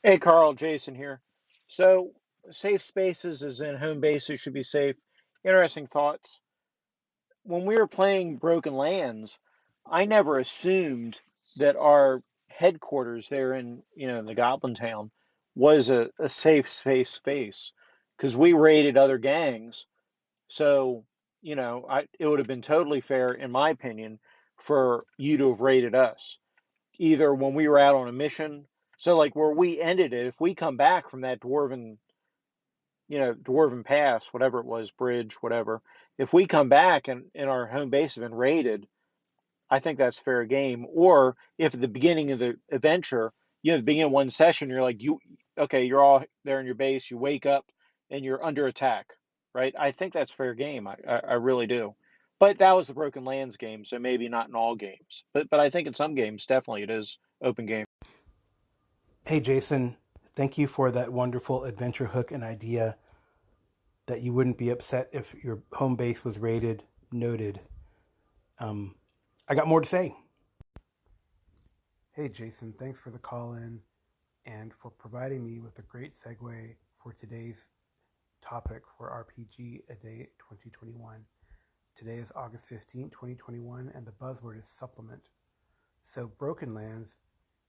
Hey Carl, Jason here. So, safe spaces as in home bases should be safe. Interesting thoughts. When we were playing Broken Lands, I never assumed that our headquarters there in the Goblin Town was a safe space because we raided other gangs. So, it would have been totally fair, in my opinion, for you to have raided us either when we were out on a mission. So like where we ended it, if we come back from that dwarven pass, whatever it was, bridge, whatever, if we come back and our home base has been raided, I think that's fair game. Or if at the beginning of the adventure, begin one session, you're like, okay, you're all there in your base, you wake up and you're under attack, right? I think that's fair game. I really do. But that was the Broken Lands game, so maybe not in all games. But I think in some games, definitely it is open game. Hey, Jason, thank you for that wonderful adventure hook and idea that you wouldn't be upset if your home base was raided. Noted. Um, I got more to say. Hey, Jason, thanks for the call in and for providing me with a great segue for today's topic for RPG A Day 2021. Today is August 15th, 2021, and the buzzword is supplement. So, Broken Lands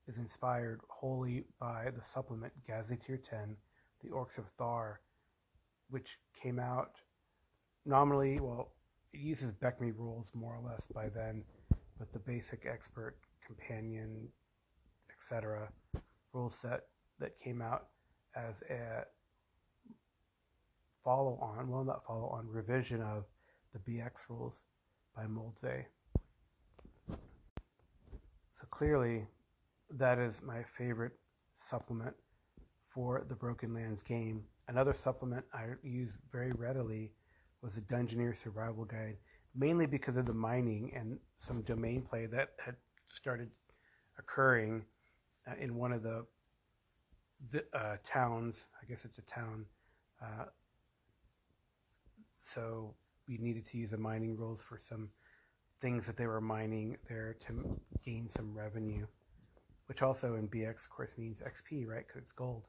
is inspired wholly by the supplement Gazetteer 10, The Orcs of Thar, which came out nominally, well, it uses Beckme rules more or less by then, but the basic expert, companion, etc. rule set that came out as a follow on, well, not follow on, revision of the BX rules by Moldvay. So clearly, that is my favorite supplement for the Broken Lands game. Another supplement I used very readily was a Dungeoneer Survival Guide, mainly because of the mining and some domain play that had started occurring in one of the towns. I guess it's a town. Uh, so we needed to use the mining rules for some things that they were mining there to gain some revenue, which also in BX, of course, means XP, right? Because it's gold.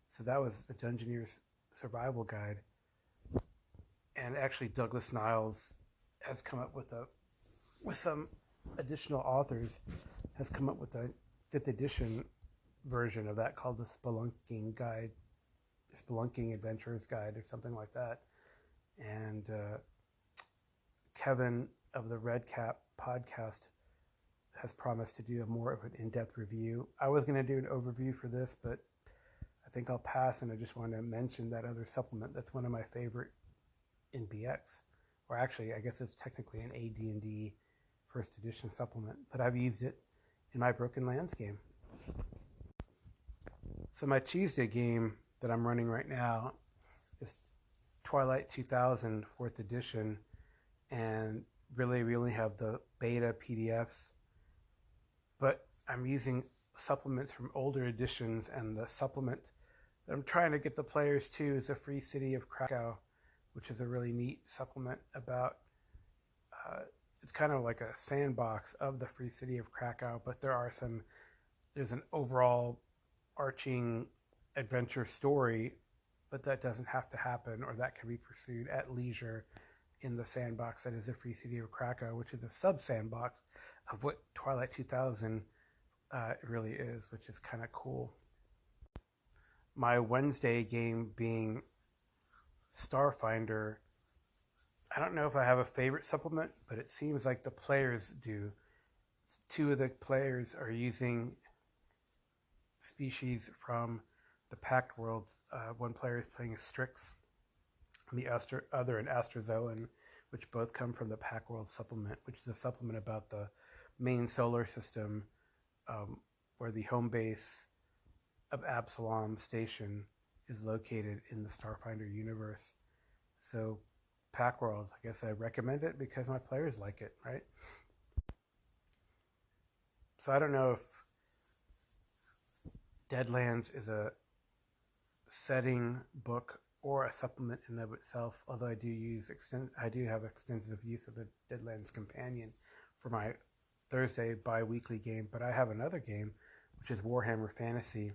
So that was the Dungeoneer's Survival Guide. And actually, Douglas Niles has come up with some additional authors, has come up with a fifth edition version of that called the Spelunking Guide, Spelunking Adventurer's Guide, or something like that. And Kevin of the Red Cap podcast has promised to do a more of an in-depth review. I was going to do an overview for this, but I think I'll pass, and I just want to mention that other supplement. That's one of my favorite in BX, or actually, I guess it's technically an AD&D first edition supplement, but I've used it in my Broken Lands game. So my Tuesday game that I'm running right now is Twilight 2000 4th edition, and really we only have the beta PDFs, but I'm using supplements from older editions, and the supplement that I'm trying to get the players to is the Free City of Krakow, which is a really neat supplement about, it's kind of like a sandbox of the Free City of Krakow, but there's an overall arching adventure story, but that doesn't have to happen, or that can be pursued at leisure in the sandbox that is the Free City of Krakow, which is a sub-sandbox of what Twilight 2000 really is, which is kind of cool. My Wednesday game being Starfinder. I don't know if I have a favorite supplement, but it seems like the players do. Two of the players are using species from the Pact Worlds. One player is playing Strix, and the other an Astrozoan, which both come from the Pact World supplement, which is a supplement about the main solar system, where the home base of Absalom Station is located in the Starfinder universe. So, Pack World, I guess I recommend it because my players like it, right? So I don't know if Deadlands is a setting book or a supplement in and of itself, although I do have extensive use of the Deadlands companion for my Thursday bi-weekly game, but I have another game which is Warhammer Fantasy,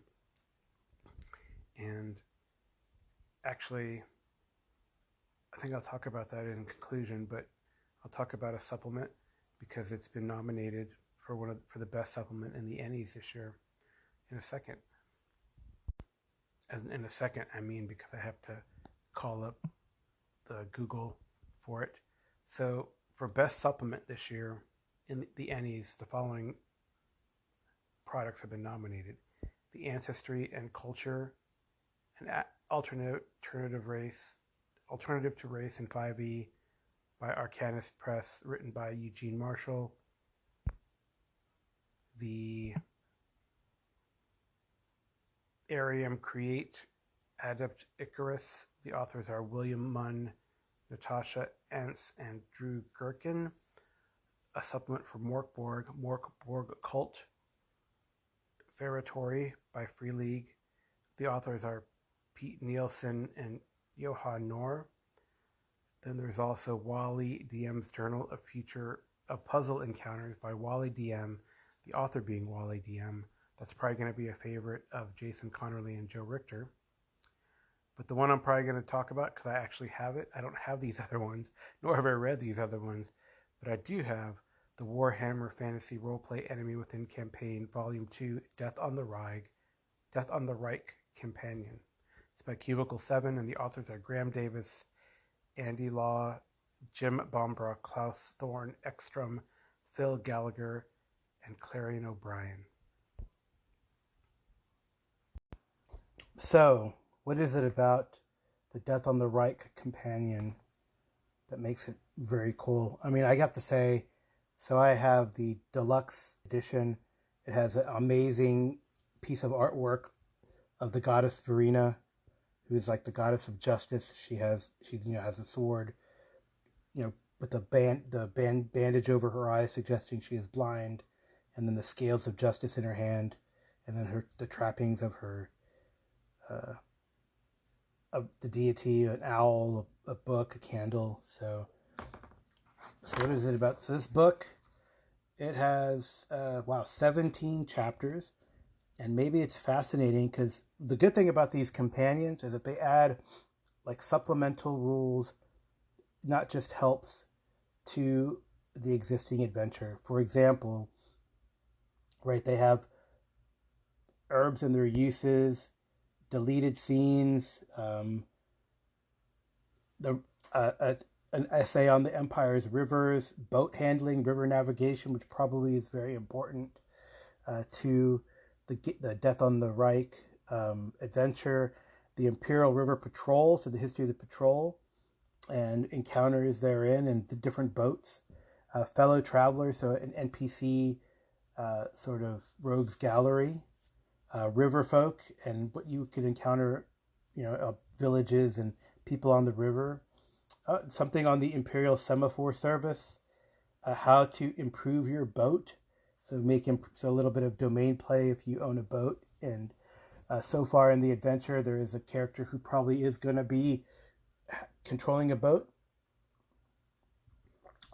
And actually, I think I'll talk about that in conclusion, but I'll talk about a supplement because it's been nominated for the best supplement in the Ennies this year in a second. And in a second, I mean because I have to call up the Google for it. So for best supplement this year in the Ennies, the following products have been nominated: the Ancestry and Culture, an alternative to race in 5e by Arcanist Press, written by Eugene Marshall. The Arium Create Adept Icarus. The authors are William Munn, Natasha Entz, and Drew Gherkin. A supplement for Morkborg Cult Ferratory by Free League. The authors are Pete Nielsen and Johan Nohr. Then there's also Wally DM's Journal of Puzzle Encounters by Wally DM, the author being Wally DM. That's probably going to be a favorite of Jason Connerly and Joe Richter. But the one I'm probably going to talk about, because I actually have it, I don't have these other ones, nor have I read these other ones, but I do have the Warhammer Fantasy Roleplay Enemy Within Campaign, Volume 2, Death on the Reich Companion. It's by Cubicle 7, and the authors are Graham Davis, Andy Law, Jim Bombra, Klaus Thorne Ekstrom, Phil Gallagher, and Clarion O'Brien. So, what is it about the Death on the Reich Companion that makes it very cool? I mean, I have to say, so I have the deluxe edition. It has an amazing piece of artwork of the goddess Verena, who is like the goddess of justice. She has a sword, with the bandage over her eyes, suggesting she is blind, and then the scales of justice in her hand, and then the trappings of her of the deity: an owl, a book, a candle. So what is it about? So this book, it has 17 chapters. And maybe it's fascinating because the good thing about these companions is that they add like supplemental rules, not just helps to the existing adventure. For example, right, they have herbs and their uses, deleted scenes, an essay on the Empire's rivers, boat handling, river navigation, which probably is very important to the Death on the Reich adventure, the Imperial River Patrol, so the history of the patrol and encounters therein and the different boats, fellow travelers, so an NPC sort of rogues gallery, river folk and what you could encounter, villages and people on the river, something on the Imperial Semaphore Service, how to improve your boat. So a little bit of domain play if you own a boat. And so far in the adventure, there is a character who probably is going to be controlling a boat.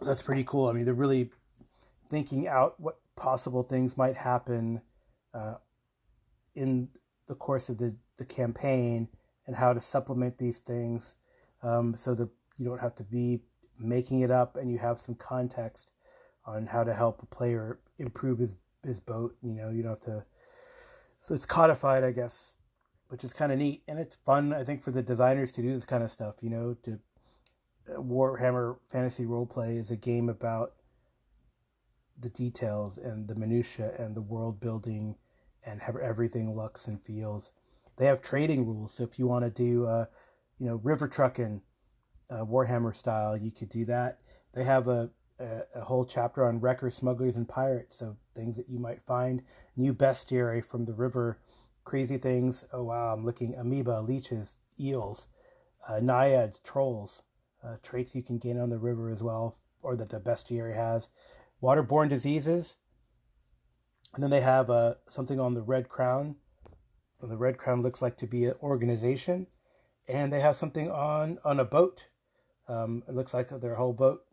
That's pretty cool. I mean, they're really thinking out what possible things might happen in the course of the campaign and how to supplement these things so that you don't have to be making it up and you have some context on how to help a player improve his boat. You don't have to. So it's codified, I guess, which is kind of neat. And it's fun, I think, for the designers to do this kind of stuff, to Warhammer Fantasy Roleplay is a game about the details and the minutia and the world building and how everything looks and feels. They have trading rules. So if you want to do, river trucking, Warhammer style, you could do that. They have a whole chapter on wreckers, smugglers, and pirates. So things that you might find, new bestiary from the river, crazy things. Oh wow, I'm looking amoeba, leeches, eels, naiads, trolls, traits you can gain on the river as well, or that the bestiary has. Waterborne diseases. And then they have something on the Red Crown. And the Red Crown looks like to be an organization. And they have something on a boat. It looks like their whole boat,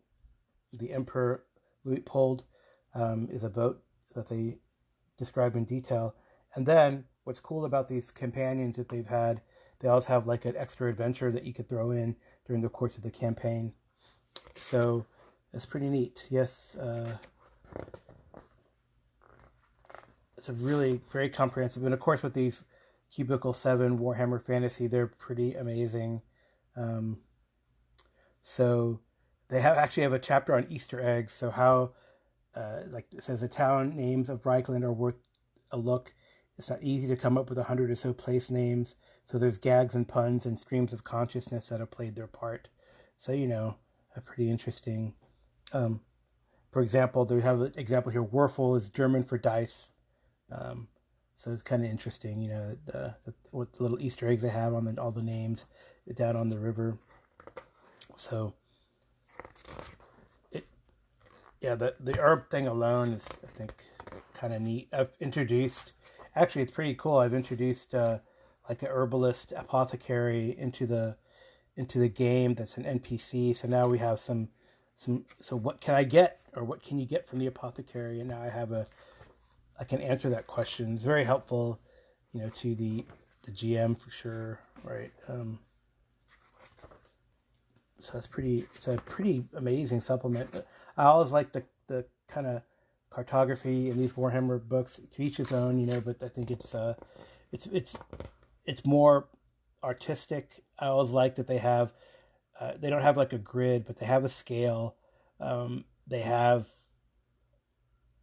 the Emperor Luitpold, is a boat that they describe in detail. And then what's cool about these companions that they've had, they always have like an extra adventure that you could throw in during the course of the campaign. So it's pretty neat. Yes, it's a really very comprehensive. And of course, with these Cubicle 7 Warhammer Fantasy, they're pretty amazing. Um, so they actually have a chapter on Easter eggs. So how, like it says, the town names of Reichland are worth a look. It's not easy to come up with 100 or so place names. So there's gags and puns and streams of consciousness that have played their part. So, a pretty interesting. For example, they have an example here. Würfel is German for dice. So it's kind of interesting, what the little Easter eggs they have on all the names down on the river. So, the herb thing alone is, I think, kind of neat. Actually, it's pretty cool. I've introduced like a herbalist apothecary into the game that's an NPC. So now we have some. So what can I get, or what can you get from the apothecary? And now I can answer that question. It's very helpful, to the GM for sure, right? So it's a pretty amazing supplement. I always like the kind of cartography in these Warhammer books. To each his own, but I think it's more artistic. I always like that they don't have like a grid, but they have a scale. They have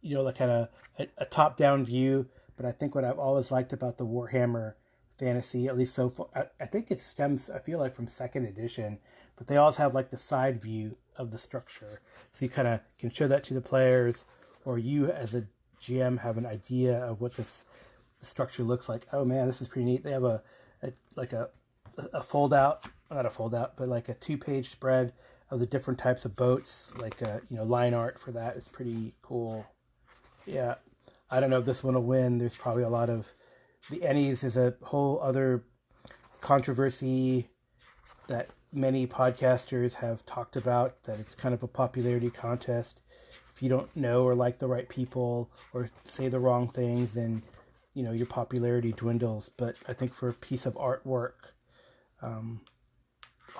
like kind of a top-down view. But I think what I've always liked about the Warhammer Fantasy, at least so far, I think it stems, I feel like, from second edition, but they always have like the side view of the structure. So you kind of can show that to the players, or you as a GM have an idea of what the structure looks like. Oh man, this is pretty neat. They have a fold out, not a fold out, but like a 2-page spread of the different types of boats, like line art for that. It's pretty cool. Yeah, I don't know if this one will win. There's probably a lot of the Ennies is a whole other controversy that many podcasters have talked about, that it's kind of a popularity contest. If you don't know or like the right people or say the wrong things, then your popularity dwindles. But I think for a piece of artwork, I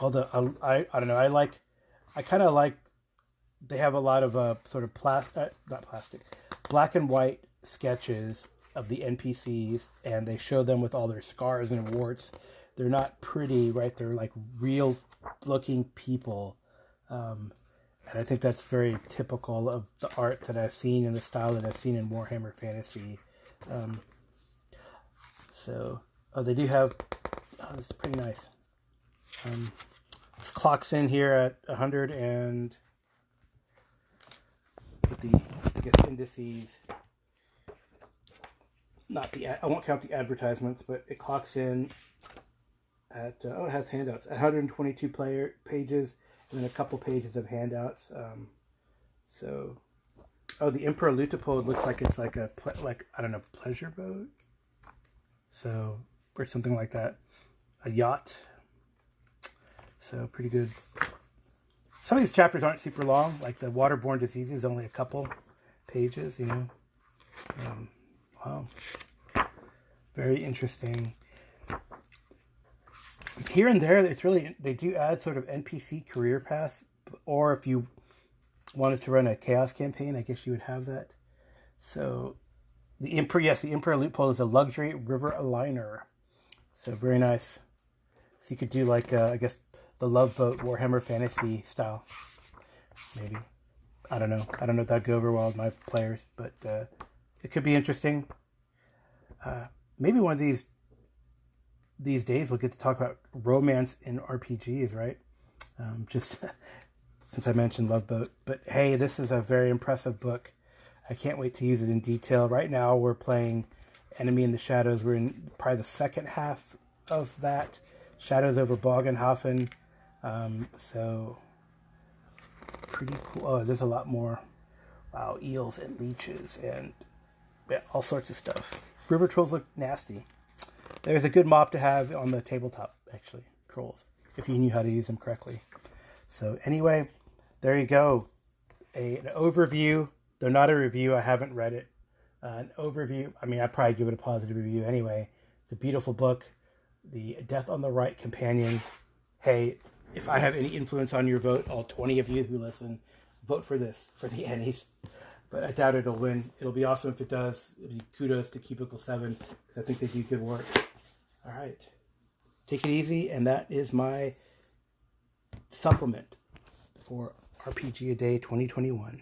don't know, I kind of like, they have a lot of sort of not plastic, black and white sketches of the NPCs, and they show them with all their scars and warts. They're not pretty, right? They're like real looking people. And I think that's very typical of the art that I've seen and the style that I've seen in Warhammer Fantasy. They do have, this is pretty nice. This clocks in here at 100 and with the, I guess, indices. I won't count the advertisements, but it clocks in at, it has handouts, 122 pages, and then a couple pages of handouts. The Emperor Lutopode looks like it's like I don't know, pleasure boat. So, or something like that. A yacht. So, pretty good. Some of these chapters aren't super long, like the waterborne diseases is only a couple pages, Wow. Very interesting. Here and there, they do add sort of NPC career paths, or if you wanted to run a chaos campaign, I guess you would have that. So the Emperor Lutopode is a luxury river aligner. So very nice. So you could do like, I guess, the Love Boat Warhammer Fantasy style. Maybe. I don't know. I don't know if that'd go over well with my players, but it could be interesting. Maybe one of these days we'll get to talk about romance in RPGs, right? Just since I mentioned Love Boat. But hey, this is a very impressive book. I can't wait to use it in detail. Right now we're playing Enemy in the Shadows. We're in probably the second half of that. Shadows over Bogenhofen. So pretty cool. Oh, there's a lot more. Wow, eels and leeches and all sorts of stuff. River trolls look nasty. There's a good mob to have on the tabletop, actually, trolls, if you knew how to use them correctly. So anyway, there you go. An overview. They're not a review. I haven't read it. An overview. I mean, I'd probably give it a positive review anyway. It's a beautiful book. The Death on the Right companion. Hey, if I have any influence on your vote, all 20 of you who listen, vote for this, for the Annies. But I doubt it'll win. It'll be awesome if it does. It'll be kudos to Cubicle 7, because I think they do good work. All right. Take it easy, and that is my supplement for RPG A Day 2021.